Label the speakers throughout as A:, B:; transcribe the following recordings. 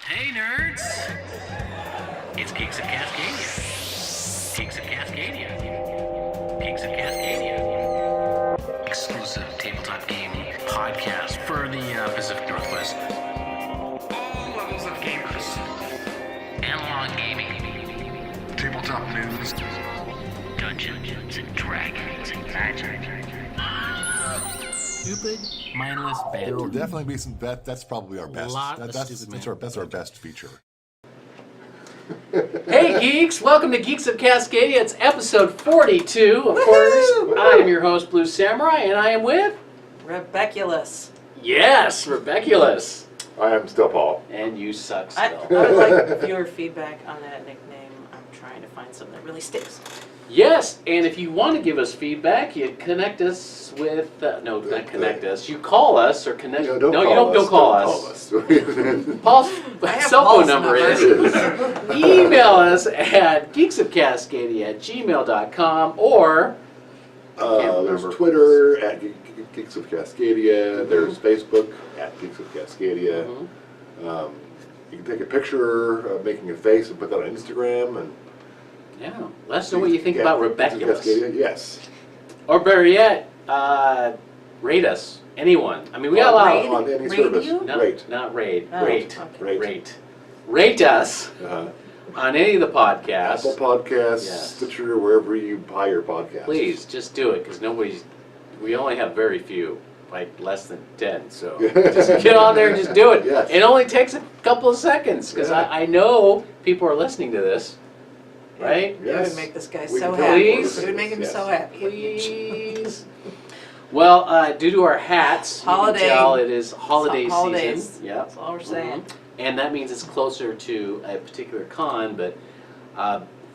A: Hey nerds! It's Geeks of Cascadia. Geeks of Cascadia. Geeks of Cascadia. Exclusive tabletop game podcast for the Pacific Northwest. All levels of gamers. Analog gaming. Tabletop news. Dungeons and Dragons and magic. Stupid, mindless banter.
B: There will definitely be some. That's probably our best. That's our best feature.
A: Hey geeks, welcome to Geeks of Cascadia. It's episode 42, of course. I am your host, Blue Samurai, and I am with...
C: Rebeculous.
A: Yes, Rebeculous.
D: I am still Paul.
A: And you suck
C: I
A: still.
C: would like viewer feedback on that nickname. I'm trying to find something that really sticks.
A: Yes, and if you want to give us feedback, you connect us with... no, not connect us. You call us or connect...
D: No,
A: don't call us. Paul's cell phone number is... email us at geeksofcascadia@gmail.com or...
D: There's Twitter at Geeks of Cascadia. There's Facebook at Geeks of Cascadia. You can take a picture making a face and put that on Instagram. And
A: yeah, let us know what you think about Rebeculous.
D: Yes.
A: Or better yet, rate us. Anyone. I mean, we got a lot of...
D: on any
C: Rate
D: service.
C: you?
A: No,
D: Rate.
A: not rate.
C: Oh,
A: Rate.
C: okay.
A: Rate. Rate us on any of the podcasts.
D: Apple Podcasts,
A: Yes.
D: Stitcher, wherever you buy your podcasts.
A: Please, just do it, because we only have very few, like less than 10, so just get on there and just do it.
D: Yes.
A: It only takes a couple of seconds, because
D: Yeah.
A: I know people are listening to this, right?
C: It
D: Yes.
C: would make this guy
D: We
C: so
D: can tell
C: happy.
A: Please.
C: It would make him
D: Yes.
C: so happy.
A: Please. Well, due to our hats,
C: Holiday.
A: you can tell it is holiday
C: Holidays.
A: season. Yeah.
C: That's all we're saying.
A: And that means it's closer to a particular con, but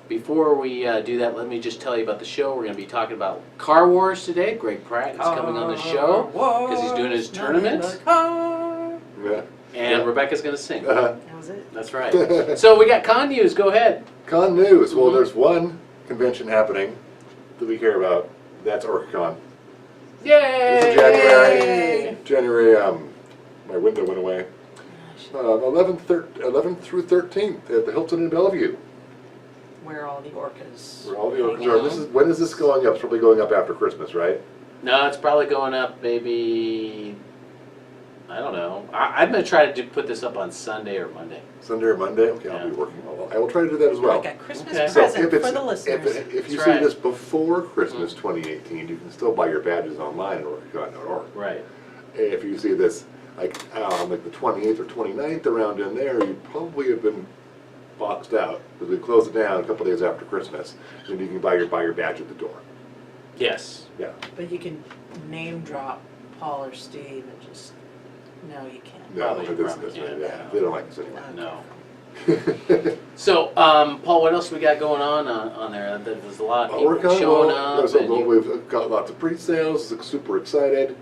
A: before we do that, let me just tell you about the show. We're going to be talking about CarWars today. Greg Pratt is coming on the show because he's doing his tournament,
D: Yeah.
A: and Rebecca's going to sing.
C: That was it.
A: That's right. So we got con news. Go ahead.
D: Con news. Well, there's one convention happening that we care about. That's Orcacon.
A: Yay!
D: This is January. My window went away. 11th through 13th at the Hilton in Bellevue.
C: Where all the orcas.
D: Where all the orcas are. When is this going up? It's probably going up after Christmas, right?
A: No, it's probably going up maybe, I don't know. I'm going to try to put this up on Sunday or Monday.
D: Sunday or Monday? Okay, I'll be working. I will try to do that as well.
C: Like a Christmas
A: Okay.
D: So
C: present
D: if it's-
C: for the listeners.
D: If you
A: That's
D: see
A: right.
D: this before Christmas 2018, you can still buy your badges online at Orcacon.org.
A: Right.
D: If you see this like the 28th or 29th around in there, you probably have been boxed out because we closed it down a couple days after Christmas. Then you can buy your badge at the door.
A: Yes.
D: Yeah.
C: But you can name drop Paul or Steve and just, no, you can't.
D: No,
A: Probably,
D: it
A: probably,
D: isn't.
A: yeah.
D: Yeah, they don't like this anymore.
A: No. So, Paul, what else we got going on there? There's a lot of people
D: Orcacon,
A: showing up. and you-
D: we've got lots of pre-sales. Super excited.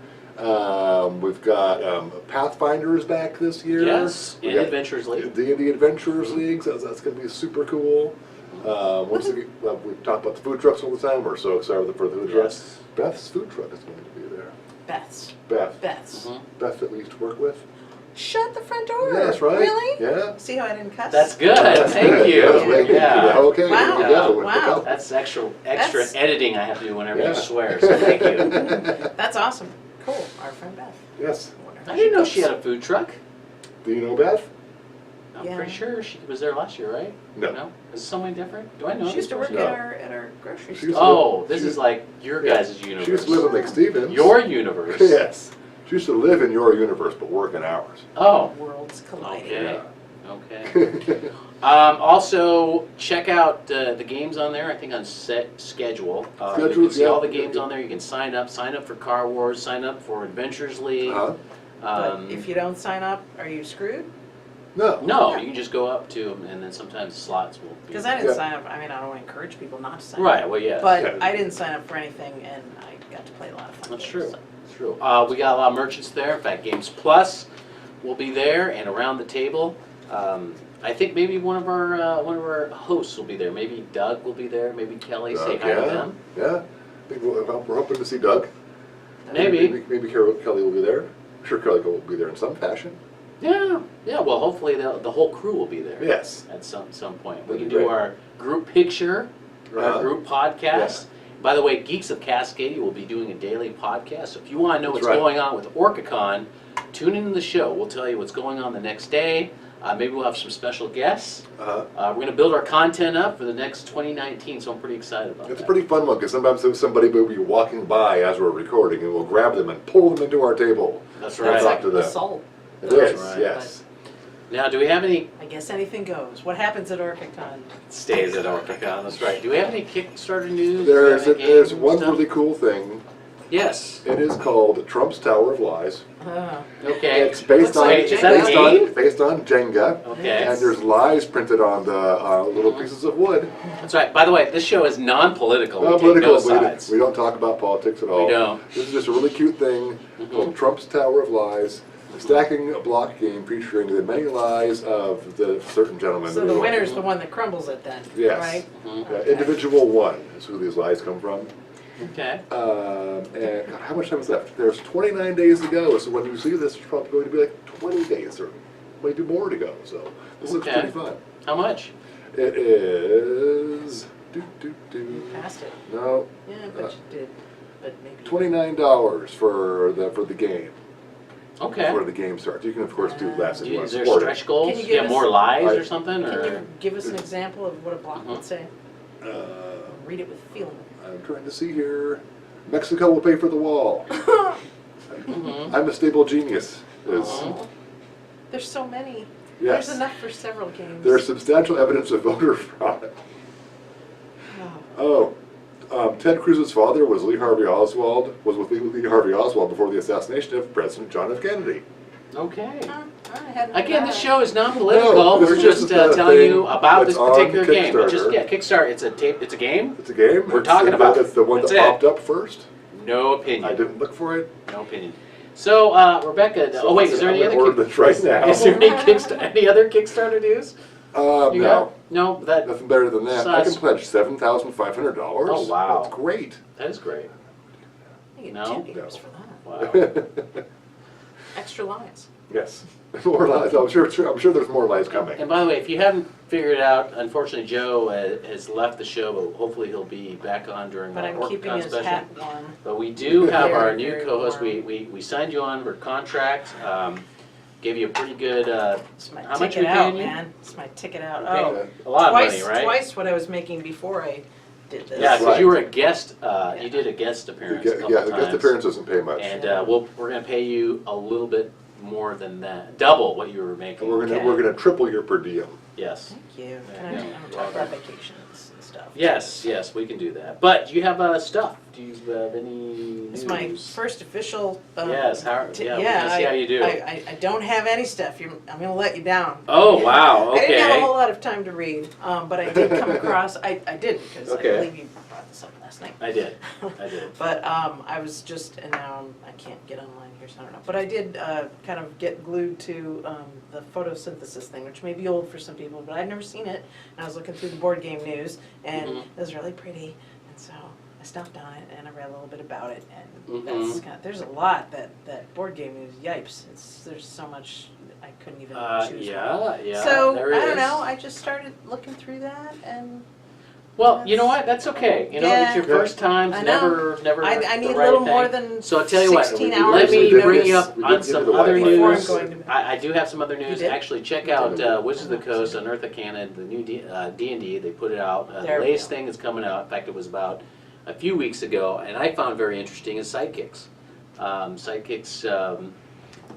D: We've got Pathfinders back this year.
A: Yes,
D: We
A: in
D: got
A: Adventures League.
D: The Adventurers League. So that's going to be super cool. Once again, we talk about the food trucks all the time. We're so excited for the food trucks.
A: Yes.
D: Beth's food truck is going to be there.
C: Beth's.
D: Beth.
C: Beth's.
D: Beth that we used to work with.
C: Shut the front door.
D: Yeah, that's right.
C: Really?
D: Yeah.
C: See how I didn't cuss?
A: That's good. Thank you. Yeah.
D: Okay.
C: Wow.
D: there we go.
C: Wow.
A: That's extra
C: That's-
A: editing I have to do whenever
D: Yeah.
A: you swear. So thank you.
C: That's awesome. Cool. Our friend Beth.
D: Yes.
C: wonder how
A: I didn't know
C: cooks.
A: she had a food truck.
D: Do you know Beth?
A: I'm
C: Yeah.
A: pretty sure she was there last year, right?
D: No.
A: No? Is it somebody different? Do I know?
C: She used to
A: this
C: work
A: person?
C: at our grocery
D: She
C: store.
D: used to-
A: Oh, this
D: She-
A: is like your guys' universe.
D: She used to live in Lake Stevens.
A: Your universe.
D: Yes. She used to live in your universe, but work in ours.
A: Oh.
C: Worlds colliding.
A: Okay. Okay. Also, check out the games on there. I think on schedule. You can
D: Schedules,
A: see
D: yeah.
A: all the games on there. You can sign up. Sign up for CarWars. Sign up for Adventures League.
D: Uh-huh.
C: But if you don't sign up, are you screwed?
D: No.
A: No, you can just go up to them, and then sometimes slots will be.
C: Because I didn't
D: Yeah.
C: sign up. I mean, I don't want to encourage people not to sign
A: Right.
C: up.
A: Well, yeah.
C: But
D: Yeah.
C: I didn't sign up for anything, and I got to play a lot of fun
A: That's
C: games,
A: true.
C: so.
A: That's true. We got a lot of merchants there. In fact, Games Plus will be there, and around the table. I think maybe one of our hosts will be there. Maybe Doug will be there. Maybe Kelly. Say hi to them.
D: Yeah. I think we're hoping to see Doug.
A: Maybe.
D: Maybe Kelly will be there. I'm sure Kelly will be there in some fashion.
A: Yeah, yeah. Well, hopefully the whole crew will be there.
D: Yes.
A: At some point, we
D: That'd
A: can
D: be
A: do
D: great.
A: our group picture, our
D: Uh-huh.
A: group podcast. By the way, Geeks of Cascadia will be doing a daily podcast. So if you want to know
D: That's
A: what's
D: right.
A: going on with Orcacon, tune into the show. We'll tell you what's going on the next day. Maybe we'll have some special guests.
D: Uh-huh.
A: We're going to build our content up for the next 2019, so I'm pretty excited about
D: It's
A: that.
D: a pretty fun one because sometimes somebody will be walking by as we're recording and we'll grab them and pull them into our table.
A: That's
D: and
A: right.
C: It's
D: talk
C: like
D: to them.
C: assault.
D: It
A: That's
D: is,
A: right.
D: yes.
A: Now, do we have any...
C: I guess anything goes. What happens at Orcacon?
A: Stays at Orcacon, that's right. Do we have any Kickstarter news?
D: There's
A: Do we have any
D: there's
A: game
D: one
A: stuff?
D: really cool thing.
A: Yes.
D: It is called Trump's Tower of Lies.
A: Okay.
D: It's based
C: Looks
D: on
C: like
A: is that a
D: based
A: game?
D: on based on Jenga.
A: Okay.
D: And there's lies printed on the little pieces of wood.
A: That's right. By the way, this show is non-political. We take
D: Political.
A: no sides.
D: We don't talk about politics at all.
A: We don't.
D: This is just a really cute thing called Trump's Tower of Lies. A stacking block game featuring the many lies of the certain gentleman.
C: So the winner's the one that crumbles it then,
D: Yes.
C: right?
D: Okay. Individual one is who these lies come from.
A: Okay.
D: And God, how much time is left? There's 29 days to go. So when you see this, there's probably going to be like 20 days or maybe more to go. So this looks
A: Okay.
D: pretty fun.
A: How much?
D: It is.
C: You passed it.
D: No,
C: Yeah, but you did. But maybe.
D: $29 for the game.
A: Okay.
D: Before the game starts. You can of course do less if you want
A: Is
D: to
A: there
D: support
A: stretch
D: it.
A: goals?
C: Can you
A: You
C: give
A: have
C: us-
A: more lies
D: I-
A: or something?
C: Can
A: Or
C: you give us an example of what a block would say? Read it with feeling.
D: I'm trying to see here. Mexico will pay for the wall. I'm a stable genius. Is
C: There's so many.
D: Yes.
C: There's enough for several games.
D: There's substantial evidence of voter fraud.
C: Oh.
D: Ted Cruz's father was Lee Harvey Oswald. Was with Lee Harvey Oswald before the assassination of President John F. Kennedy.
A: Okay.
C: I hadn't heard
A: Again,
C: that.
A: this show is non-political.
D: No, this
A: We're
D: is
A: just
D: just a
A: telling
D: thing
A: you about this
D: that's on
A: particular game. But just
D: Kickstarter.
A: Kickstarter. It's a tape. It's a game.
D: It's a game.
A: We're talking about
D: It's the one
A: That's
D: that
A: it.
D: popped up first.
A: No opinion.
D: I didn't look for it.
A: No opinion. So, Rebecca.
D: So
A: oh wait, is there
D: I'm
A: any
D: gonna
A: other?
D: order this right now.
A: Is there any other Kickstarter news? You
D: No.
A: got? No. That
D: Nothing better than that. I
A: Size-
D: can pledge $7,500.
A: Oh, wow.
D: That's great.
A: that is great.
C: I get
A: No?
C: $10 for that.
A: Wow.
C: Extra lines.
D: Yes. More lies. I'm sure there's more lies coming.
A: And by the way, if you haven't figured it out, unfortunately Joe has left the show, but hopefully he'll be back on during
C: But
A: our
C: I'm keeping
A: Orcacon
C: his
A: special.
C: hat warm.
A: But we do have our
C: Very,
A: new
C: very
A: co-host.
C: warm.
A: We signed you on for contract. Gave you a pretty good.
C: It's my
A: How much
C: ticket
A: we
C: out,
A: paying you?
C: man. It's my ticket out.
A: Okay.
C: Oh,
A: A lot
C: twice,
A: of money, right?
C: twice what I was making before I did this.
A: Yeah, because
D: Right.
A: you were a guest. You did a guest appearance a couple
D: The
A: times.
D: guest appearance doesn't pay much.
A: And we're going to pay you a little bit more than that, double what you were making.
D: And we're gonna triple your per diem.
A: Yes.
C: Thank you.
A: Yeah,
C: Can
A: yeah.
C: I talk about vacations and stuff?
A: Yes, we can do that. But you have stuff. Do you have any news?
C: It's my first official.
A: Yes, how-
C: t-
A: yeah, we're gonna see how you do.
C: I don't have any stuff. I'm going to let you down.
A: Oh, wow,
C: I didn't have a
A: okay.
C: whole lot of time to read, but I did come across. I did because
A: Okay.
C: I believe you brought this up last night.
A: I did.
C: But I was just, and now I can't get online here, so I don't know. But I did kind of get glued to the photosynthesis thing, which may be old for some people, but I'd never seen it. And I was looking through the board game news, and it was really pretty. And so I stopped on it, and I read a little bit about it. And that's kind of, there's a lot that board game news, yipes. There's so much I couldn't even choose from.
A: Yeah.
C: So,
A: there
C: I don't
A: is.
C: know, I just started looking through that, and
A: Well, you know what? That's okay. You know, it's your
C: Yeah.
A: first time.
C: I
A: Never
C: I
A: the
C: need a
A: right
C: little
A: thing.
C: more than
A: So I'll tell you what.
C: 16
D: we-
C: hours.
A: Let me
C: of
A: bring you
C: notice.
A: up
D: We
A: on
D: did
A: some
D: give the
A: other
D: Wi-Fi
C: Before I'm
A: news.
C: going to-
A: I do have some other news.
C: did?
A: Actually, check out Wizards of the Coast on Orcacon, the new D&D. They put it out. The
C: There we
A: latest
C: go.
A: thing that's coming out. In fact, it was about a few weeks ago, and I found very interesting is sidekicks. Sidekicks,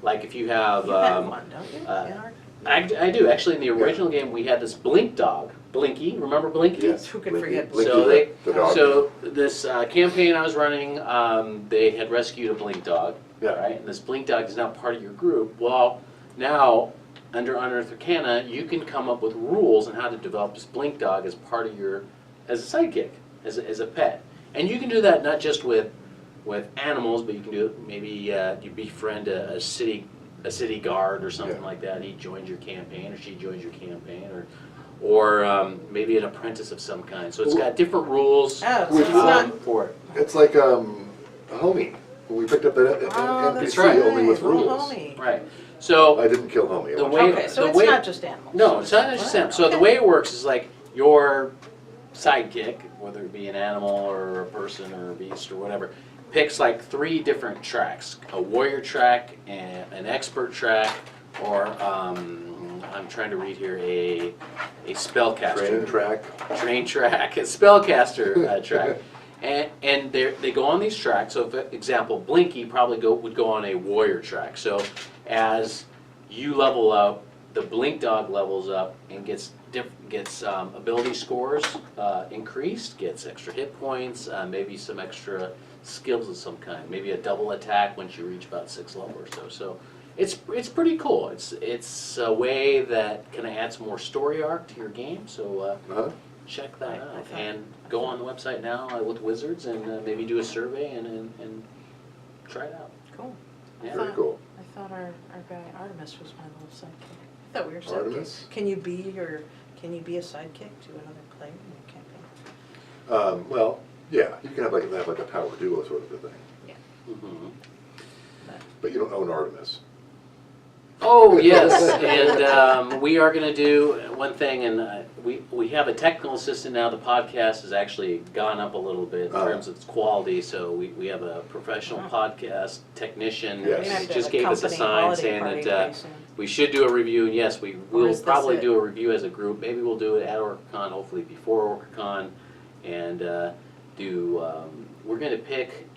A: like if you have.
C: You have one, don't you?
A: uh,
C: In our-
A: I do. Actually, in the original game, we had this Blink dog. Blinky, remember Blinky?
D: Yes.
C: Who could forget
D: Blinky
A: So they,
D: the dog.
A: so this campaign I was running, they had rescued a blink dog,
D: Yeah.
A: right? And this blink dog is now part of your group. Well, now under Unearthed Arcana, you can come up with rules on how to develop this blink dog as part of your, as a sidekick, as a pet. And you can do that not just with animals, but you can do it. Maybe you befriend a city guard or something
D: Yeah.
A: like that. He joins your campaign, or she joins your campaign, or maybe an apprentice of some kind. So it's got different rules
C: Oh, so
D: Which
C: it's
D: one?
C: not.
A: for it.
D: It's like a homie. We picked up the
C: Oh, that's
D: NPC only with
C: right, little
D: rules.
C: homie.
A: Right. So
D: I didn't kill homie.
A: the way
C: Okay, so
A: the
C: it's
A: way,
C: not just animals.
A: No, it's not just them. So the way it works is like your sidekick, whether it be an animal or a person or a beast or whatever, picks like 3 different tracks: a warrior track, an expert track, or I'm trying to read here a spellcaster train track, a spellcaster track. And they go on these tracks. So, for example, Blinky probably would go on a warrior track. So, as you level up, the Blink Dog levels up and gets ability scores increased, gets extra hit points, maybe some extra skills of some kind, maybe a double attack once you reach about 6th level or so. So, it's pretty cool. It's a way that kind of adds more story arc to your game. So. Check that out and go on the website now with Wizards and maybe do a survey and try it out.
C: Cool.
A: Yeah.
D: Very cool.
C: I thought our guy Artemis was my little sidekick. I thought we were sidekicks.
D: Artemis?
C: Can you be a sidekick to another player in your campaign?
D: Well, yeah, you can have like a power duo sort of a thing.
C: Yeah.
A: Mm-hmm.
D: But you don't own Artemis.
A: Oh yes, and we are going to do one thing, and we have a technical assistant now. The podcast has actually gone up a little bit in terms of its quality, so we have a professional podcast technician.
D: Yes.
A: He just gave us a sign saying that we should do a review, and yes, we will probably do a review as a group. Maybe we'll do it at Orcacon, hopefully before Orcacon, and we're going to pick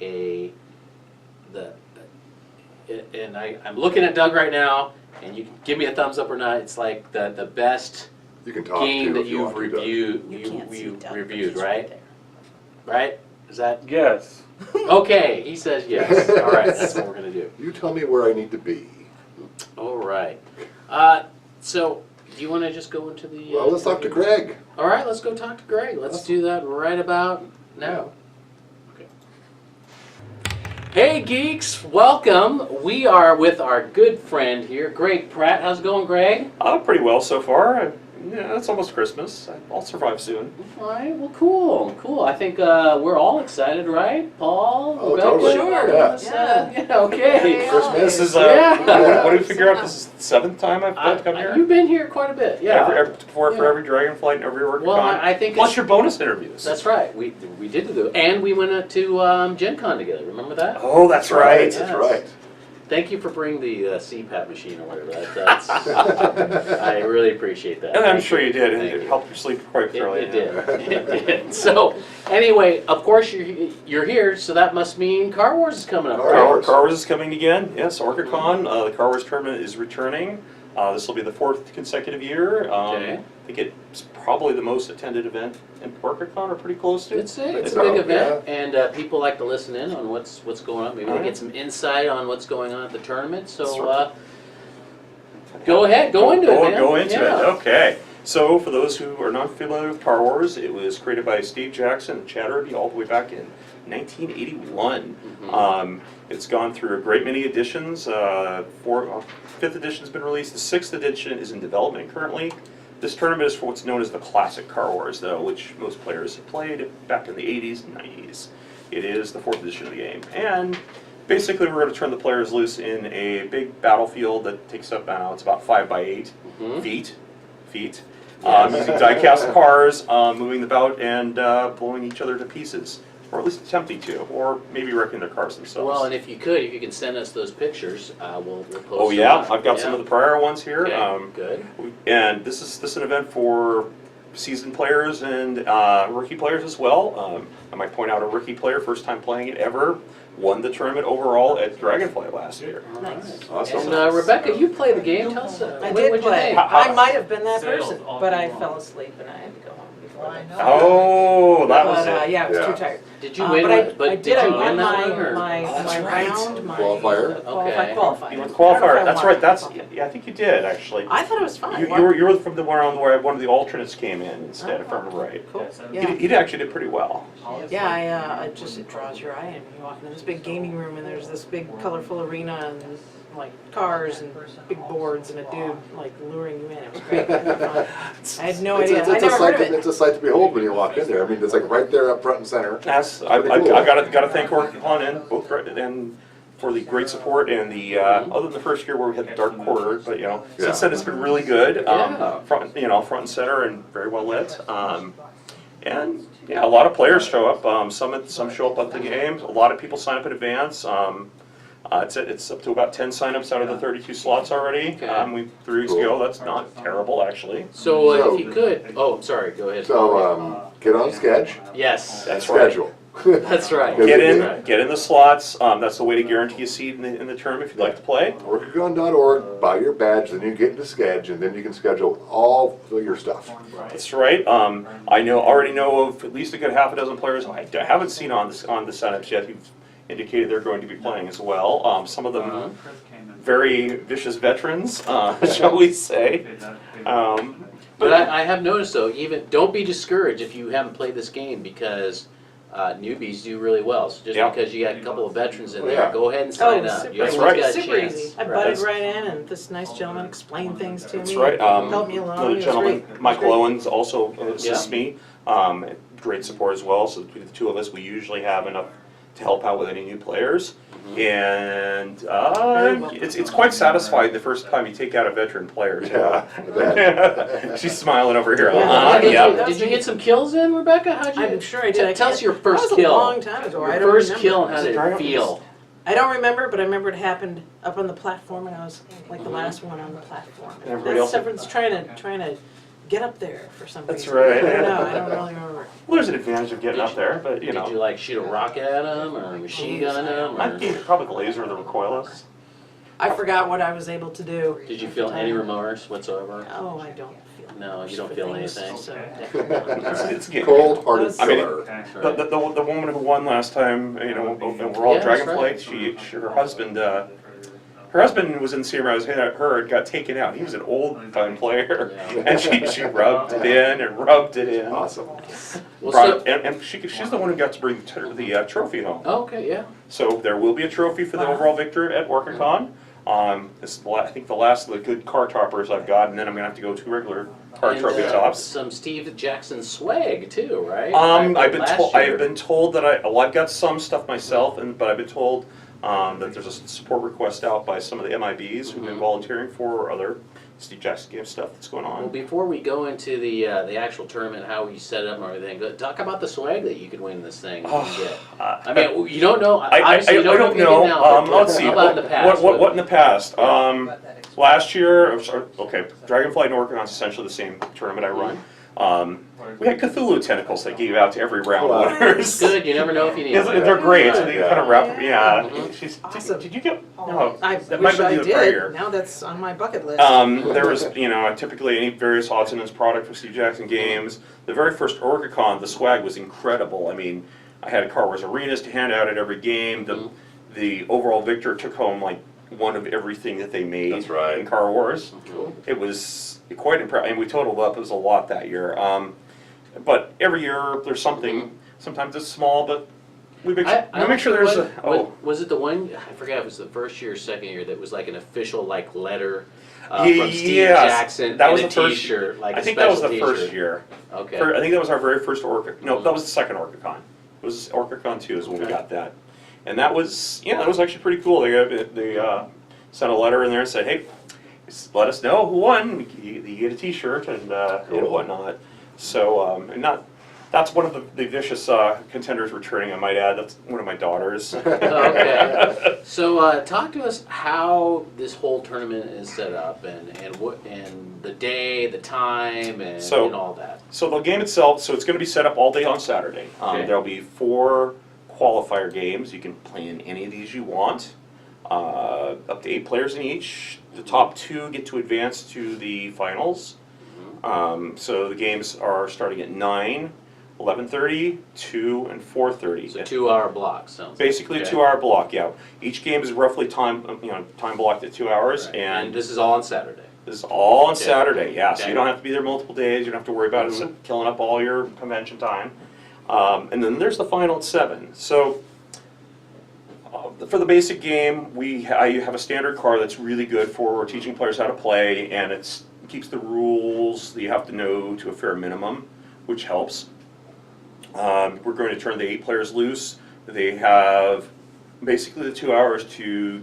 A: and I'm looking at Doug right now, and you can give me a thumbs up or not. It's like the best
D: You can talk
A: game
D: to
A: that
D: if you
A: you've
D: want to, Doug.
A: reviewed.
C: You can't see Doug, but
A: reviewed,
C: he's
A: right?
C: there.
A: Right? Is that
E: Yes.
A: okay? He says yes. All right, that's what we're gonna do.
D: You tell me where I need to be.
A: All right. So do you want to just go into the?
D: Well, let's talk to Greg.
A: All right, let's go talk to Greg. Let's do that right about now. Hey geeks, welcome. We are with our good friend here, Greg Pratt. How's it going, Greg?
E: Pretty well so far. Yeah, it's almost Christmas. I'll survive soon.
A: All right, well, cool. I think we're all excited, right? Paul?
D: Oh,
A: Rebecca?
D: totally.
C: Sure.
A: Yeah, okay.
D: Christmas.
E: This is,
A: Yeah.
E: what did we figure out? This is the 7th time I've come here?
A: You've been here quite a bit, yeah.
E: For every Dragonflight and every Orcacon.
A: Well, I think
E: plus
A: it's-
E: your bonus interviews.
A: That's right. We did do that. And we went to Gen Con together. Remember that?
E: Oh, that's right.
A: Yeah.
D: That's right.
A: Thank you for bringing the CPAP machine or whatever. That's I really appreciate that.
E: And I'm
A: Thank
E: sure you did.
A: Thank
E: It
A: you.
E: helped you sleep quite thoroughly.
A: It did. It did. So, anyway, of course you're here, so that must mean CarWars is coming up. right?
E: CarWars is coming again. Yes, Orcacon. The CarWars tournament is returning. This will be the 4th consecutive year.
A: Okay.
E: I think it's probably the most attended event in Orcacon, or pretty close to.
A: It's a big
D: so,
A: event, and people like to listen in on what's going on. Maybe they get some insight on what's going on at the tournament. So go ahead, go into it, man.
E: Go into
A: Yeah.
E: it. Okay. So for those who are not familiar with CarWars, it was created by Steve Jackson and Chad Irby all the way back in 1981. It's gone through a great many editions. 5th edition's been released. The 6th edition is in development currently. This tournament is for what's known as the classic CarWars, though, which most players have played back in the 80s and 90s. It is the 4th edition of the game. And basically, we're going to turn the players loose in a big battlefield that takes up, it's about 5 by 8 feet. Using die-cast cars, moving about, and blowing each other to pieces. Or at least attempting to, or maybe wrecking their cars themselves.
A: Well, and if you can send us those pictures, we'll post
E: Oh
A: them.
E: yeah, I've got some of the prior ones here.
A: Okay, good.
E: And this is an event for seasoned players and rookie players as well. I might point out a rookie player, first time playing it ever, won the tournament overall at Dragonflight last year.
C: Nice.
D: Awesome.
A: And Rebecca, you play the game. Tell us.
C: I
A: what'd
C: did
A: you
C: play.
A: think?
C: I might have been that
F: Sales
C: person,
F: all
C: but
F: day
C: I
F: long.
C: fell asleep and I had to go home before that.
E: Oh, that was
C: But,
E: it.
C: yeah, I was
D: Yeah.
C: too tired.
A: Did you win?
C: But I did. I
A: you
C: won
A: win that
C: my
A: one, or?
C: my
E: That's right.
C: round, my
D: Qualifier?
A: Okay.
C: qualifier.
E: You won
C: I don't know
E: the
C: if
E: qualifier.
C: I
E: That's
C: won.
E: right. That's
C: Okay.
E: yeah. I think you did actually.
C: I thought it was fun.
E: You were from the round where one of the alternates came in instead, if I remember right.
C: Cool.
E: He
C: Yeah.
E: he actually did pretty well.
C: Yeah, it draws your eye in. You walk into this big gaming room and there's this big colorful arena and like cars and big boards and a dude like luring you in. It was great. It was fun. I had no idea. I never heard of it.
D: It's a sight to behold when you walk in there. I mean, it's like right there up front and center.
E: I
D: Pretty cool.
E: got to thank Orcacon and both and for the great support and the other than the first year where we had the dark quarter, but since then it's been really good. Front and center and very well lit. And yeah, a lot of players show up. Some show up at the games. A lot of people sign up in advance. It's up to about 10 signups out of the 32 slots already.
A: Okay.
E: 3 weeks ago. That's not terrible, actually.
A: So if you could, sorry, go ahead.
D: So get on Sketch.
A: Yes,
E: That's right.
D: Schedule.
A: that's right.
E: Get in the slots. That's the way to guarantee a seat in the tournament if you'd like to play.
D: Orcacon.org, buy your badge, then you get into Sketch, and then you can schedule all your stuff.
E: That's right. I already know of at least a good half a dozen players I haven't seen on the signups yet who've indicated they're going to be playing as well. Some of them very vicious veterans, shall we say.
A: But I have noticed though, even don't be discouraged if you haven't played this game because newbies do really well. So just because you got a couple of veterans in there, go ahead and sign up. You
E: That's
A: everyone's
E: right.
A: got a
C: Super
A: chance.
C: easy. I butted right in, and this nice gentleman explained things to
E: That's
C: me.
E: right.
C: Helped me along.
E: Another
C: It was
E: gentleman,
C: great.
E: Michael Owens, also assists me. Great support as well. So between the two of us, we usually have enough to help out with any new players. And it's quite satisfying the first time you take out a veteran player.
D: Yeah.
E: She's smiling over here.
A: Did you get some kills in, Rebecca? How'd you?
C: I'm sure I did.
A: Tell us your first
C: That was
A: kill.
C: a long time ago. I
A: Your
C: don't
A: first
C: remember.
A: kill. How did it feel?
C: I don't remember, but I remember it happened up on the platform, and I was like the last one on the platform.
E: And everybody else-
C: Everyone's trying to get up there for some
E: That's
C: reason.
E: right.
C: I don't really remember.
E: Well, there's an advantage of getting up there, but
A: Did you like shoot a rocket at them or machine gun them?
E: I think probably the laser or the recoilless.
C: I forgot what I was able to do.
A: Did you feel any remorse whatsoever?
C: Oh, I don't feel.
A: No, you don't feel anything.
C: So.
E: It's getting
D: Cold-hearted
C: I
E: mean,
D: killer.
A: That's right.
E: the woman who won last time, and we're all
A: Yeah, that's
E: Dragonflight.
A: right.
E: Her husband was in the same row as her and got taken out. He was an old time player,
A: Yeah.
E: and she rubbed it in and rubbed it in.
D: Awesome.
A: Well,
E: And she's the one who got to bring the trophy home.
A: okay, yeah.
E: So there will be a trophy for the overall victor at Orcacon. This is I think the last of the good car toppers I've got, and then I'm gonna have to go to regular car
A: And,
E: trophy tops.
A: some Steve Jackson swag too, right?
E: I've been
A: Last
E: told. I
A: year.
E: have been told that I've got some stuff myself, but I've been told that there's a support request out by some of the MIBs who've been volunteering for other Steve Jackson game stuff that's going
A: Well,
E: on.
A: before we go into the actual tournament, how we set up and everything, talk about the swag that you could win this thing. If you get. I mean, you don't know. Obviously, you don't know. If you
E: know.
A: did now, but
E: Let's see.
A: How about in the past?
E: What in the past? Last year, okay, Dragonflight and Orcacon is essentially the same tournament I run. We had Cthulhu tentacles that gave out to every round winners.
A: Good. You never know if you need.
E: Yes,
A: them.
E: they're great. So they kind of wrap. Yeah.
C: Awesome.
E: Did you get? No,
C: I
E: that
C: wish
E: might
C: I
E: be the prior year.
C: did. Now that's on my bucket list.
E: There was, typically any various odds and ends product for Steve Jackson games. The very first Orcacon, the swag was incredible. I mean, I had CarWars arenas to hand out at every game. The overall victor took home like one of everything that they made.
D: That's right.
E: In CarWars.
A: Cool.
E: It was quite impressive, and we totaled up. It was a lot that year. But every year there's something. Sometimes it's small, but we make sure there's a.
A: Was it the one? I forget. It was the first year, or second year that was like an official letter from Steve Jackson
E: that was
A: in a
E: the first.
A: T-shirt. Like
E: I
A: a
E: think that was the
A: special
E: first
A: T-shirt.
E: year.
A: Okay.
E: I think that was our very first Orcacon. No, that was the second Orcacon. It was Orcacon 2 is when we got that, and that was that was actually pretty cool. They sent a letter in there and said, hey, let us know who won. You get a T-shirt and whatnot. So that's one of the vicious contenders returning. I might add. That's one of my daughters.
A: Okay. So talk to us how this whole tournament is set up and the day, the time, and all that.
E: So the game itself, it's going to be set up all day on Saturday.
A: Okay.
E: There'll be 4 qualifier games. You can play in any of these you want. Up to 8 players in each. The top 2 get to advance to the finals. So the games are starting at 9, 11:30, 2, and 4:30.
A: So 2-hour blocks. Sounds
E: Basically
A: okay.
E: a 2-hour block. Yeah. Each game is roughly time blocked at 2 hours,
A: Right.
E: and
A: this is all on Saturday.
E: this is all on
A: Okay.
E: Saturday. Yeah. So
A: Okay.
E: you don't have to be there multiple days. You don't have to worry about it killing up all your convention time. And then there's the final at 7. So. For the basic game, I have a standard card that's really good for teaching players how to play, and it keeps the rules that you have to know to a fair minimum, which helps. We're going to turn the 8 players loose. They have basically the 2 hours to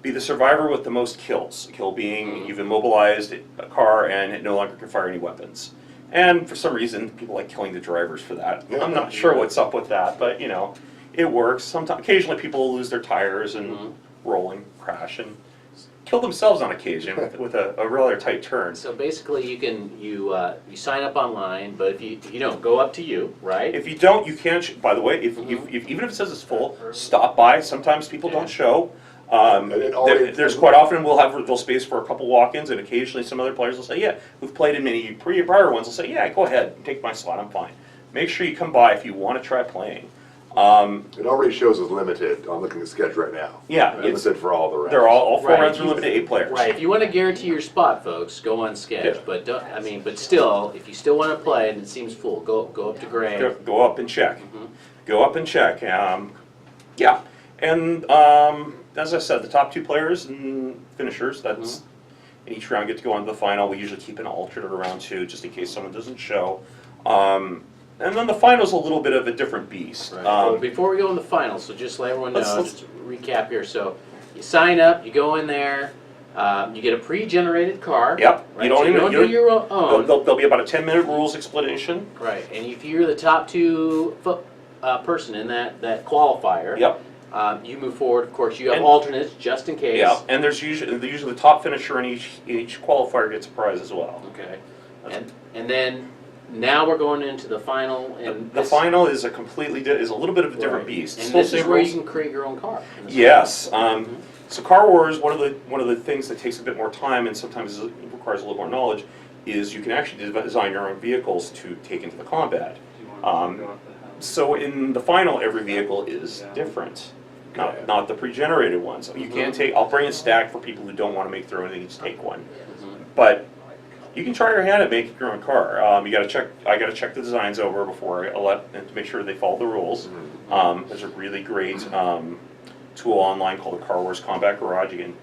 E: be the survivor with the most kills. A kill being you've immobilized a car and it no longer can fire any weapons. And for some reason, people like killing the drivers for that. I'm not sure what's up with that, but you know, it works. Sometimes, occasionally, people lose their tires and roll and crash and kill themselves on occasion with a rather tight turn.
A: So basically, you sign up online, but if you don't, go up to you, right?
E: If you don't, you can. By the way, if even if it says it's full, stop by. Sometimes people don't show. There's quite often we'll have they'll space for a couple walk-ins, and occasionally some other players will say, "Yeah, who've played in many prior ones will say, yeah, go ahead, take my slot, I'm fine." Make sure you come by if you want to try playing.
D: It already shows is limited. I'm looking at the schedule right now.
E: Yeah,
D: limited for all the rounds.
E: They're all 4
A: Right.
E: rounds are limited to 8 players.
A: Right. If you want to guarantee your spot, folks, go on Sketch.
E: Yeah.
A: But don't, but still, if you still want to play and it seems full, go up to Greg.
E: Go up and check. Go up and check. Yeah, and as I said, the top 2 players and finishers. That's in each round get to go on to the final. We usually keep an alternate around 2 just in case someone doesn't show. And then the final's a little bit of a different beast.
A: Right. Well, before we go in the final, so just let everyone know, just recap here. So you sign up, you go in there, you get a pre-generated car.
E: Yep.
A: Right?
E: You don't
A: So
E: even
A: do your own.
E: There'll be about a 10-minute rules explanation.
A: Right. And if you're the top 2 person in that qualifier,
E: Yep.
A: You move forward. Of course, you have
E: And-
A: alternates just in case.
E: Yeah. And there's usually the top finisher in each qualifier gets a prize as well.
A: Okay. And then now we're going into the final, and
E: The final is a is a little bit of a different
A: Right.
E: beast.
A: And
E: Still
A: this is
E: same
A: where
E: rules.
A: you can create your own car. in this
E: Yes. So CarWars, one of the things that takes a bit more time and sometimes requires a little more knowledge is you can actually design your own vehicles to take into the combat. So in the final, every vehicle is different, not the pre-generated ones. You can take. I'll bring a stack for people who don't want to make their own. They can just take one, but you can try your hand at making your own car. You got to check. I got to check the designs over before I let and to make sure they follow the rules. There's a really great tool online called the CarWars Combat Garage. You can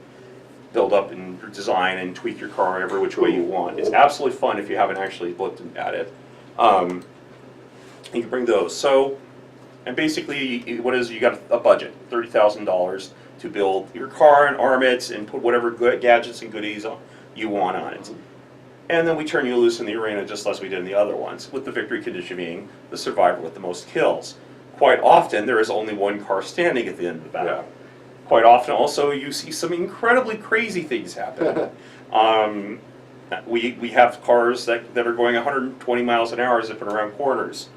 E: build up and design and tweak your car every which way you want. It's absolutely fun if you haven't actually looked at it. You can bring those. So, and basically, what is you got a budget, $30,000 to build your car and arm it and put whatever gadgets and goodies you want on it. And then we turn you loose in the arena just as we did in the other ones, with the victory condition being the survivor with the most kills. Quite often, there is only one car standing at the end of the battle.
D: Yeah.
E: Quite often, also, you see some incredibly crazy things happen. We have cars that are going 120 miles an hour zipping around corners.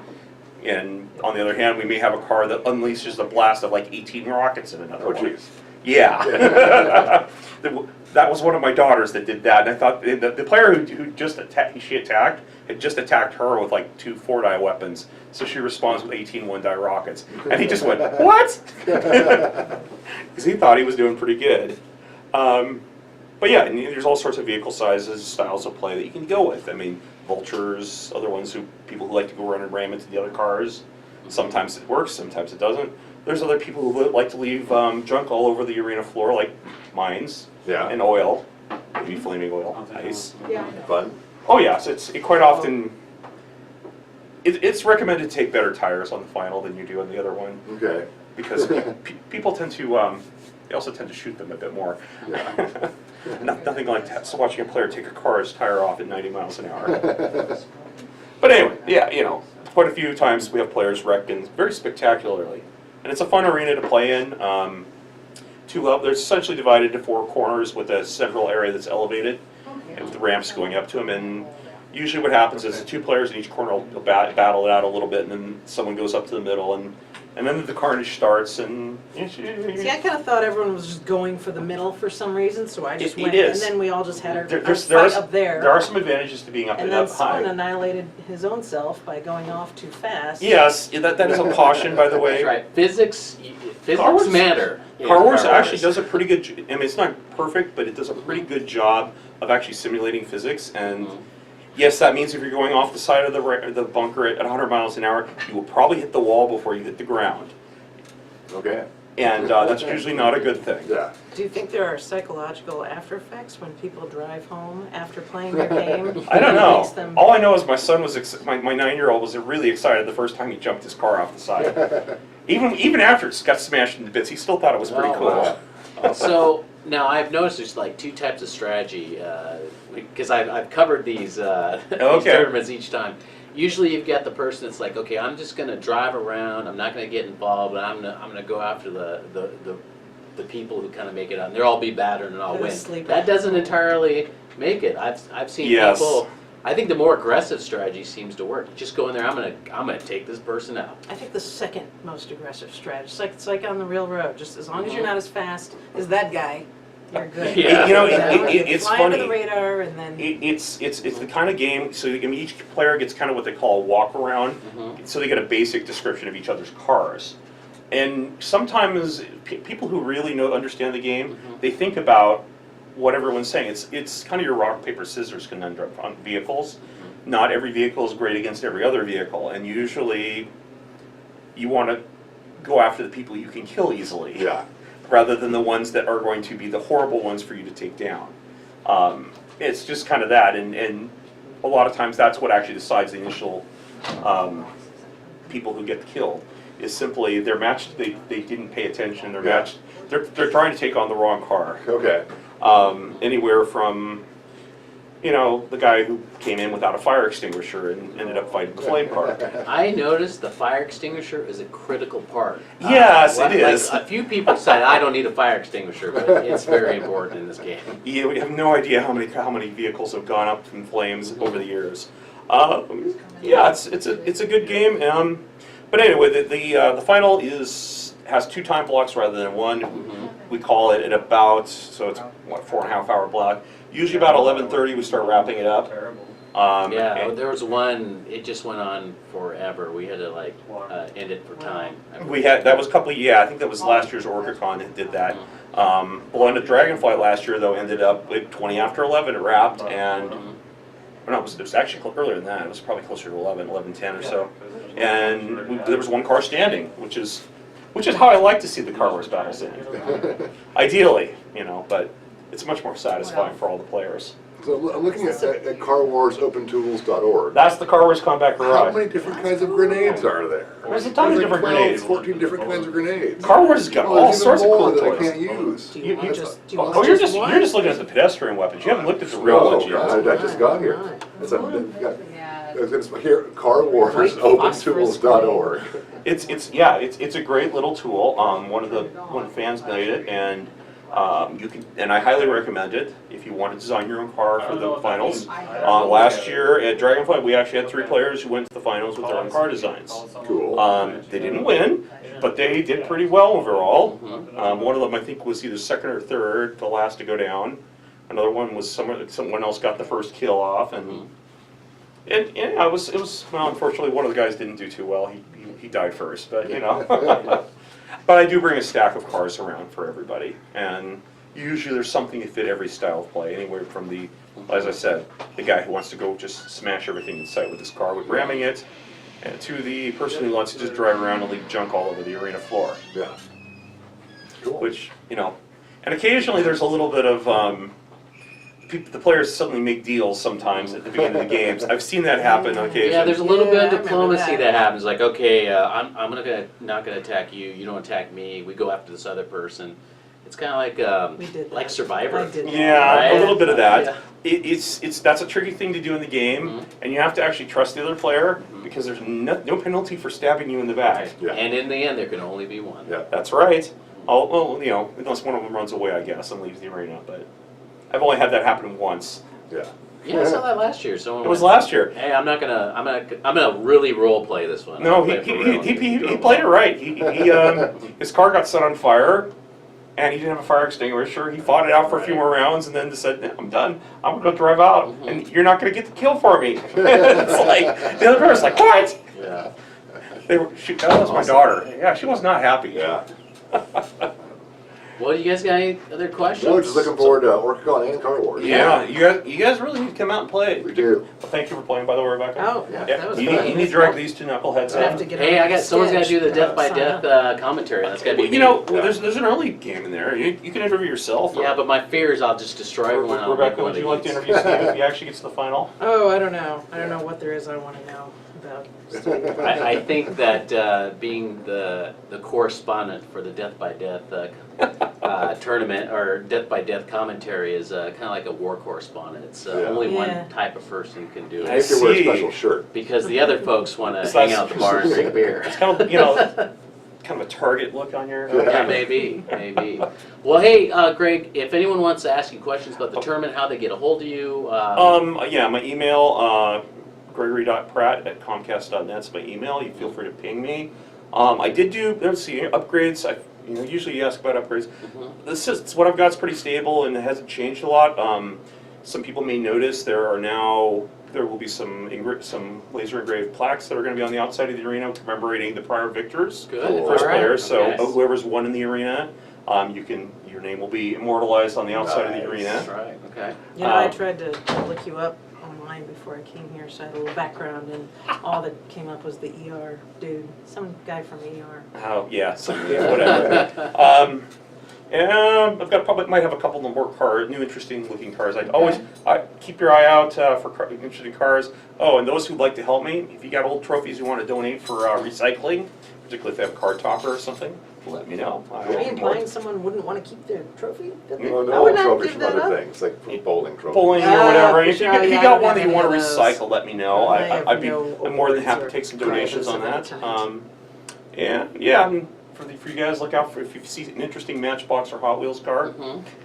E: And on the other hand, we may have a car that unleashes a blast of like 18 rockets in another one.
D: Jeez.
E: Yeah. That was one of my daughters that did that, and I thought the player who just attacked had just attacked her with like 2 4-die weapons, so she responds with 18 1-die rockets, and he just went, "What?" Because he thought he was doing pretty good. But yeah, and there's all sorts of vehicle sizes, styles of play that you can go with. I mean, vultures, other ones people who like to go run and ram into the other cars. Sometimes it works, sometimes it doesn't. There's other people who like to leave junk all over the arena floor, like mines and oil, maybe flaming oil, ice.
C: Yeah.
D: Fun.
E: Oh yeah, so it's quite often. It's recommended to take better tires on the final than you do on the other one,
D: Okay.
E: because people tend to. They also tend to shoot them a bit more.
D: Yeah.
E: Nothing like that. So watching a player take a car's tire off at 90 miles an hour. But anyway, yeah, quite a few times we have players wreck and very spectacularly. And it's a fun arena to play in. They're essentially divided into 4 corners with a central area that's elevated, and with the ramps going up to them. And usually what happens is the 2 players in each corner will battle it out a little bit, and then someone goes up to the middle, and then the carnage starts. And
C: See, I kind of thought everyone was just going for the middle for some reason, so I just
E: It
C: went,
E: is.
C: and then we all just had our
E: There
C: fight up there.
E: There are some advantages to being up
C: And
E: and
C: then
E: up high.
C: someone annihilated his own self by going off too fast.
E: Yes, that is a caution, by the way.
A: That's right. Physics
E: CarWars-
A: matter. in
E: CarWars actually does a pretty good. I mean, it's not perfect, but it does a pretty good job of actually simulating physics. And yes, that means if you're going off the side of the bunker at 100 miles an hour, you will probably hit the wall before you hit the ground.
D: Okay.
E: And that's usually not a good thing.
D: Yeah.
C: Do you think there are psychological after effects when people drive home after playing their game?
E: I don't
C: It makes
E: know.
C: them-
E: All I know is my son was, my 9-year-old was really excited the first time he jumped his car off the side. Even after it got smashed into bits, he still thought it was pretty
A: Oh,
E: cool.
A: wow. So now I've noticed there's like two types of strategy because I've covered these, these tournaments each time. Usually you've got the person that's like, okay, I'm just gonna drive around. I'm not gonna get involved, but I'm gonna go after the people who kind of make it out. And they'll all be battered and I'll
C: They're
A: win.
C: sleeping.
A: That doesn't entirely make it. I've seen
E: Yes.
A: people. I think the more aggressive strategy seems to work. Just go in there. I'm gonna take this person out.
C: I think the second most aggressive strategy. It's like on the real road. Just as long as you're not as fast as that guy, you're good.
A: Yeah.
E: You know,
C: You
E: it's
C: fly
E: funny.
C: under the radar and then
E: It's the kind of game, so I mean, each player gets kind of what they call a walk around, so they get a basic description of each other's cars. And sometimes people who really understand the game, they think about what everyone's saying. It's kind of your rock, paper, scissors conundrum on vehicles. Not every vehicle is great against every other vehicle, and usually you want to go after the people you can kill easily.
D: Yeah.
E: Rather than the ones that are going to be the horrible ones for you to take down. It's just kind of that, and a lot of times that's what actually decides the initial people who get killed. Is simply they're matched. They didn't pay attention. They're matched. They're trying to take on the wrong car.
D: Okay.
E: Anywhere from, the guy who came in without a fire extinguisher and ended up fighting the flame car.
A: I noticed the fire extinguisher is a critical part.
E: Yes, it is.
A: Like a few people said, I don't need a fire extinguisher, but it's very important in this game.
E: Yeah, we have no idea how many vehicles have gone up in flames over the years. Yeah, it's a good game. But anyway, the final has 2 time blocks rather than 1. We call it at about, so it's what, 4.5 hour block. Usually about 11:30 we start wrapping it up.
A: Yeah, there was one. It just went on forever. We had to end it for time.
E: That was a couple. I think that was last year's Orcacon that did that. Blended Dragonflight last year though ended up at 20 after 11. It wrapped and. No, it was actually earlier than that. It was probably closer to 11:10 or so. And there was 1 car standing, which is how I like to see the CarWars battles end. Ideally, but it's much more satisfying for all the players.
D: So I'm looking at CarWarsOpenTools.org.
E: That's the CarWars Combat
D: How
E: Garage.
D: many different kinds of grenades are there?
E: There's a ton of different
D: 12,
E: grenades.
D: 14 different kinds of grenades.
E: CarWars has got all
D: There's even
E: sorts of
D: more
E: cool
D: that I
E: toys.
D: can't use.
C: do you want just do you want
E: Oh, you're
C: just
E: just
C: one?
E: you're just looking at the pedestrian weapons. You haven't looked at the real ones yet.
D: I just got here.
C: Right.
D: It's here, CarWarsOpenTools.org.
E: It's a great little tool. One of the fans made it, and I highly recommend it if you want to design your own car for the finals. Last year at Dragonflight, we actually had 3 players who went to the finals with their own car designs.
D: Cool.
E: They didn't win, but they did pretty well overall. One of them I think was either 2nd or 3rd, the last to go down. Another one was someone else got the first kill off, and it was well. Unfortunately, one of the guys didn't do too well. He died first, but But I do bring a stack of cars around for everybody, and usually there's something to fit every style of play. Anywhere from as I said, the guy who wants to go just smash everything in sight with his car with ramming it, and to the person who wants to just drive around and leave junk all over the arena floor.
D: Yeah. Cool.
E: Which and occasionally there's a little bit of the players suddenly make deals sometimes at the beginning of the games. I've seen that happen on occasion.
A: Yeah, there's a little bit
C: Yeah, I
A: of
C: remember
A: diplomacy
C: that.
A: that happens. Like, okay, I'm not gonna attack you. You don't attack me. We go after this other person. It's kind of
C: We did
A: like
C: that.
A: Survivor.
C: I did that.
E: Yeah,
A: Right?
E: a little bit of that.
A: Yeah.
E: That's a tricky thing to do in the game, and you have to actually trust the other player because there's no penalty for stabbing you in the back.
A: Right.
D: Yeah.
A: And in the end, there can only be one.
D: Yeah.
E: That's right. Well, unless one of them runs away, I guess, and leaves the arena. But I've only had that happen once.
D: Yeah.
A: Yeah, I saw that last year. Someone
E: It was
A: went,
E: last year.
A: Hey, I'm gonna really role play this one.
E: No,
A: I'm gonna play it for real.
E: he played it right. His car got set on fire, and he didn't have a fire extinguisher. He fought it out for a few more rounds, and then decided, "I'm done. I'm gonna go drive out, and you're not gonna get the kill for me." It's like the other person's like, "What?"
A: Yeah.
E: That was my daughter. Yeah, she was not happy.
D: Yeah.
A: Well, you guys got any other questions?
D: No, just looking forward to Orcacon and CarWars.
E: Yeah, you guys really need to come out and play.
D: We do.
E: Well, thank you for playing, by the way, Rebecca.
C: Oh,
D: Yeah.
C: that was
E: you
C: fun.
E: need to drag these two knuckleheads
C: I have
E: out.
C: to get
A: Hey,
C: on
A: someone's got to do the
C: Stitch.
A: Death by
C: Sign
A: Death
C: up.
A: commentary. That's got to be me.
E: You know, there's an early game in there. You can interview yourself.
A: Yeah, but my fear is I'll just destroy everyone. I'll make
E: Rebecca,
A: one
E: would
A: of
E: you like to
A: these.
E: interview Steve if he actually gets to the final?
C: Oh, I don't know. I don't know what there is I want to know about Steve.
A: I think that being the correspondent for the Death by Death tournament or Death by Death commentary is kind of like a war correspondent. It's
D: Yeah.
A: only
C: Yeah.
A: one type of person can do
E: I
A: it
D: If you wear a
E: see.
D: special shirt.
A: because the other folks want to
E: So
A: hang
E: that's-
A: out at the bar and drink beer.
E: It's kind of, kind of a target look on your.
A: Yeah, maybe. Well, hey, Greg, if anyone wants to ask you questions about the tournament, how they get a hold of you.
E: Yeah, my email, gregory.pratt@comcast.net's my email. You feel free to ping me. I did do, let's see, upgrades. Usually you ask about upgrades. This is what I've got's pretty stable and it hasn't changed a lot. Some people may notice there will be some laser engraved plaques that are going to be on the outside of the arena commemorating the prior victors,
A: Good.
E: first
A: All right.
E: players. So
A: Okay.
E: whoever's won in the arena, your name will be immortalized on the outside of the arena.
A: That's right. Okay.
C: You know, I tried to look you up online before I came here, so I had a little background, and all that came up was the ER dude, some guy from ER.
E: Oh, yeah, whatever. And might have a couple of more new interesting looking cars. I keep your eye out for interesting cars. Oh, and those who'd like to help me, if you got old trophies you want to donate for recycling, particularly if they have a car topper or something, let me know.
C: Are you implying someone wouldn't want to keep their trophy?
D: No,
C: I
D: no,
C: would not
D: trophies
C: give
D: from
C: that
D: other
C: up.
D: things, like bowling trophies.
E: Bowling or
C: Ah,
E: whatever.
C: for
E: If you
C: sure,
E: got- if
C: yeah,
E: you
C: I
E: got
C: don't
E: one that
C: have
E: you want to
C: any of those.
E: recycle, let me know.
C: I have
E: I'd be
C: no
E: I'm more than
C: awards
E: happy
C: or
E: to take some
C: prizes
E: donations on
C: of any
E: that.
C: kind.
E: And for you guys, look out for if you see an interesting Matchbox or Hot Wheels car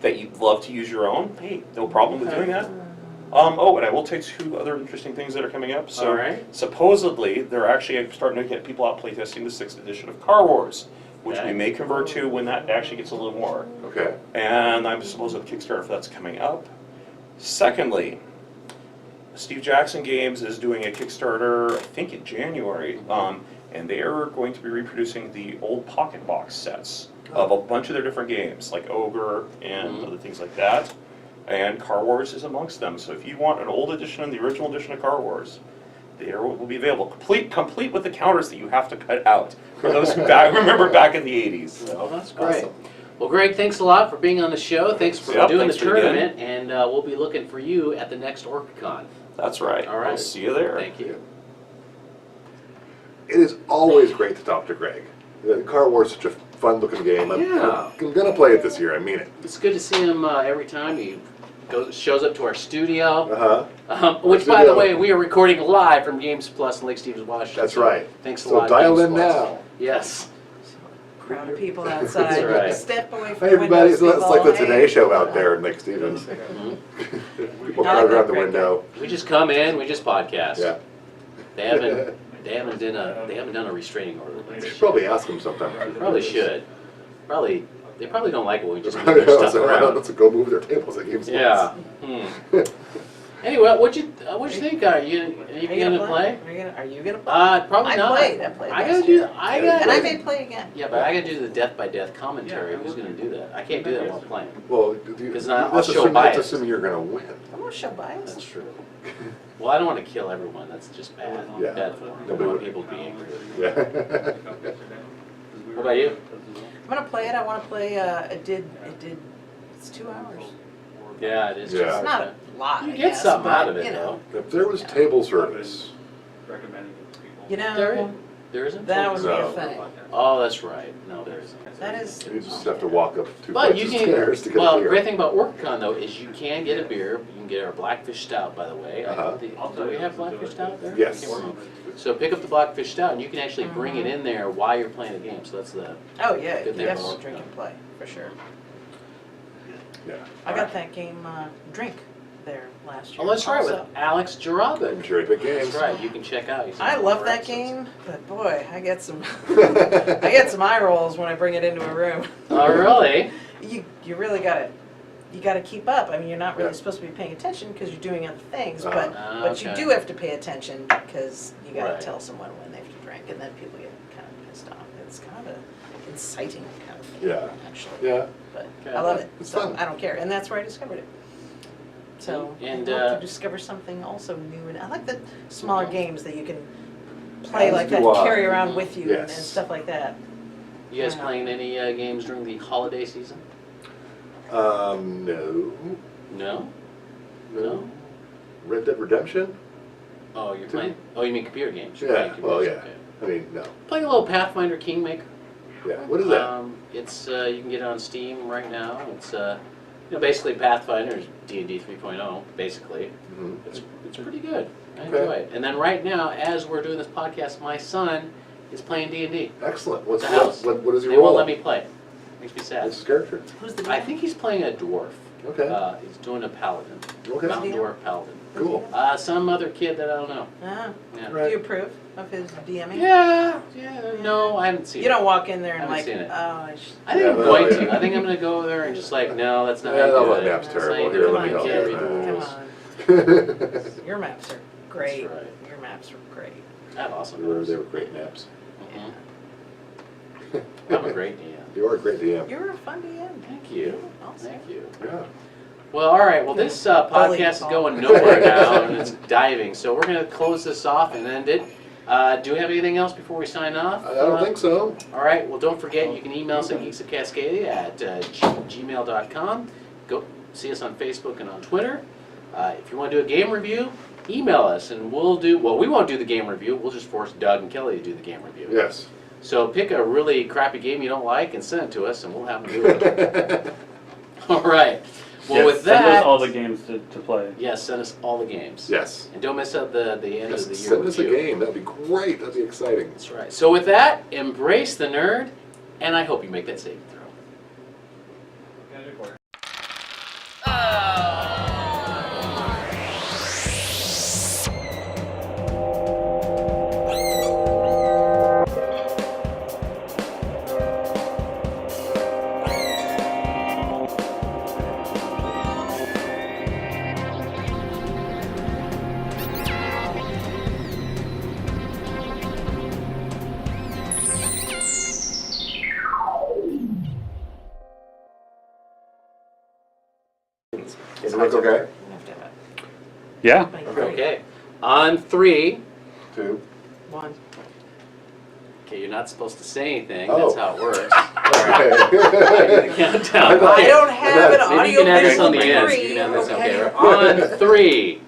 E: that you'd love to use your own. Hey, no problem with doing that. And I will tell you two other interesting things that are coming up. So
A: All right.
E: supposedly they're actually starting to get people out playtesting the 6th edition of CarWars, which
A: Okay.
E: we may convert to when that actually gets a little more.
D: Okay.
E: And I'm supposed to have a Kickstarter for that's coming up. Secondly, Steve Jackson Games is doing a Kickstarter, I think in January, and they are going to be reproducing the old pocket box sets of a bunch of their different games, like Ogre and other things like that. And CarWars is amongst them. So if you want an old edition and the original edition of CarWars, they will be available, complete with the counters that you have to cut out for those who remember back in the 80s. So.
A: Well, that's great.
D: Awesome.
A: Well, Greg, thanks a lot for being on the show. Thanks for
E: Yep,
A: doing
E: thanks
A: the
E: for again.
A: tournament, and we'll be looking for you at the next Orcacon.
E: That's right.
A: All right.
E: I'll see you there.
A: Thank you.
D: It is always great to talk to Greg. CarWars is such a fun-looking game.
A: Yeah.
D: I'm gonna play it this year. I mean it.
A: It's good to see him every time he shows up to our studio. Which,
D: Studio.
A: by the way, we are recording live from Games Plus in Lake Stevens, Washington.
D: That's
A: so
D: right.
A: Thanks a
D: So
A: lot.
D: dial
A: Games
D: in
A: Plus.
D: now.
A: Yes.
C: Crowd of people outside.
A: right.
C: Step away from
D: Hey everybody,
C: windows,
D: so it's like the
C: people.
D: Today
C: Hey.
D: Show out there in Lake Stevens. People crowd around the window.
A: We just come in, we just podcast.
D: Yeah.
A: They haven't done a restraining order.
D: You should probably ask them sometime.
A: Probably should. They probably don't like it when we just
D: I
A: move their
D: know,
A: stuff
D: so
A: around.
D: let's go move their tables at Games
A: Yeah. Anyway, what'd you think? Are you gonna play?
C: Are you gonna play?
A: Probably
C: I
A: not.
C: played
A: I
C: last
A: gotta do.
C: year.
A: I gotta.
C: And I may play again.
A: Yeah, but I gotta do the Death by Death commentary. Who's gonna do that? I can't do that while playing.
D: Well,
A: 'Cause I'll show bias.
D: That's assuming you're gonna win.
C: I'm gonna show bias.
A: That's true. Well, I don't want to kill everyone. That's just bad.
D: Yeah.
A: Bad form. I
D: Nobody
A: don't want
D: would.
A: people to be angry.
D: Yeah.
A: What about you?
C: I'm gonna play it. I want to play. It's 2 hours.
A: Yeah, it is.
D: Yeah.
A: just-
C: It's not a lot.
A: You
C: I
A: get
C: guess,
A: something
C: but,
A: out of it,
C: you know.
A: though.
D: If there was table service,
C: You know,
A: There isn't.
C: that would be
D: No.
C: a thing.
A: Oh, that's right. No, there isn't.
C: That is.
D: you just have to walk up 2
A: But
D: flights
A: you
D: of
A: can.
D: stairs to get
A: Well,
D: a
A: the
D: beer.
A: great thing about Orcacon though is you can get a beer. You can get our Blackfish Stout, by the way. Do we have Blackfish Stout there?
D: Yes.
A: I can't remember. So pick up the Blackfish Stout, and you can actually bring it in there while you're playing a game. So that's the.
C: Oh yeah,
A: Good
C: you
A: thing
C: have
A: about
C: to drink and play for sure.
D: Yeah.
C: I got that game Drink there last year.
A: Oh, that's right, with
C: also.
A: Alex Jarabin.
D: Cherry pick games.
A: That's right. You can check out. He's
C: I
A: on
C: love
A: more
C: that
A: episodes.
C: game, but boy, I get some eye rolls when I bring it into a room.
A: Oh, really?
C: You really gotta keep up. I mean, you're not really
D: Yeah.
C: supposed to be paying attention because you're doing other things,
D: Uh-huh.
C: but you
A: Okay.
C: do have to pay attention because you gotta
A: Right.
C: tell someone when they have to drink, and then people get kind of pissed off. It's kind of inciting kind of thing.
D: Yeah.
C: Actually.
D: Yeah.
C: But
A: Okay.
C: I love it.
D: It's
C: So
D: fun.
C: I don't care, and that's where I discovered it. So
A: And,
C: I hope to discover something also new, and I like the smaller games that you can play
D: As
C: like
D: do
C: that,
D: I.
C: carry around with you, and
D: Yes.
C: stuff like that.
A: You guys
C: Yeah.
A: playing any games during the holiday season?
D: No.
A: No?
D: No. Red Dead Redemption?
A: Oh, you're playing. Oh, you mean computer games? You're
D: Yeah,
A: playing
D: well,
A: computers,
D: yeah.
A: okay.
D: I mean, no.
A: Playing a little Pathfinder Kingmaker.
D: Yeah. What is that?
A: It's you can get it on Steam right now. It's basically Pathfinder, D&D 3.0, basically.
D: Mhm.
A: It's pretty good. I
D: Okay.
A: enjoy it. And then right now, as we're doing this podcast, my son is playing D&D.
D: Excellent. What's
A: The house.
D: what is your
A: They won't
D: role?
A: let me play. Makes me sad.
D: What's his character?
C: Who's the
A: I
C: DM?
A: think he's playing a dwarf.
D: Okay.
A: He's doing a paladin.
D: Okay.
A: Mountain
C: DM?
A: dwarf paladin.
D: Cool.
A: Some other kid that I don't know.
C: Ah,
A: Yeah.
D: Right.
C: do you approve of his DMing?
A: Yeah. No, I haven't seen
C: You
A: it.
C: don't walk in there and
A: Haven't
C: like,
A: seen it.
C: oh,
A: I think
D: Yeah,
A: I'm
D: well,
A: going
D: yeah.
A: to. I think I'm going to go there and just like, no, that's not
D: Yeah,
A: how
D: that
A: you do
D: one
A: it.
D: map's
A: That's how
D: terrible.
A: you
D: Here,
A: do it.
D: let me
A: You
D: help
A: can't
D: you.
A: read the
C: come
A: rules.
C: on. Your maps are great.
A: That's right.
C: Your maps are great.
A: I have awesome
D: They were,
A: maps.
D: they were great maps.
A: Mhm. I'm a great DM.
D: You are a great DM.
C: You're a fun DM.
A: Thank you.
C: Awesome.
A: Thank you.
D: Yeah.
A: Well, all right. Well, this podcast is going nowhere now, and it's diving. So we're going to close this off and end it. Do we have anything else before we sign off?
D: I don't think so.
A: All right. Well, don't forget, you can email us at geeksofcascadia at gmail.com. Go see us on Facebook and on Twitter. If you want to do a game review, email us, and we'll do. Well, we won't do the game review. We'll just force Doug and Kelly to do the game review.
D: Yes.
A: So pick a really crappy game you don't like and send it to us, and we'll have them do it. All right. Well,
F: Yes,
A: with
F: send
A: that,
F: us all the games to play.
A: yes, send us all the games.
D: Yes.
A: And don't miss out the end
D: Yes,
A: of the year
D: send
A: with
D: us a
A: you.
D: game. That'd be great. That'd be exciting.
A: That's right. So with that, embrace the nerd, and I hope you make that saving throw.
D: Is it look okay?
C: You have to have it.
F: Yeah.
C: Like,
A: Okay. On 3.
D: 2.
C: One.
A: Okay, you're not supposed to say anything.
D: Oh.
A: That's how it works. I do
D: Okay.
A: the countdown.
C: I don't have an
A: Maybe you
C: audio
A: can have this on the
C: visual
A: end.
C: degree.
A: You can have this. Okay.
C: Okay.
A: On 3.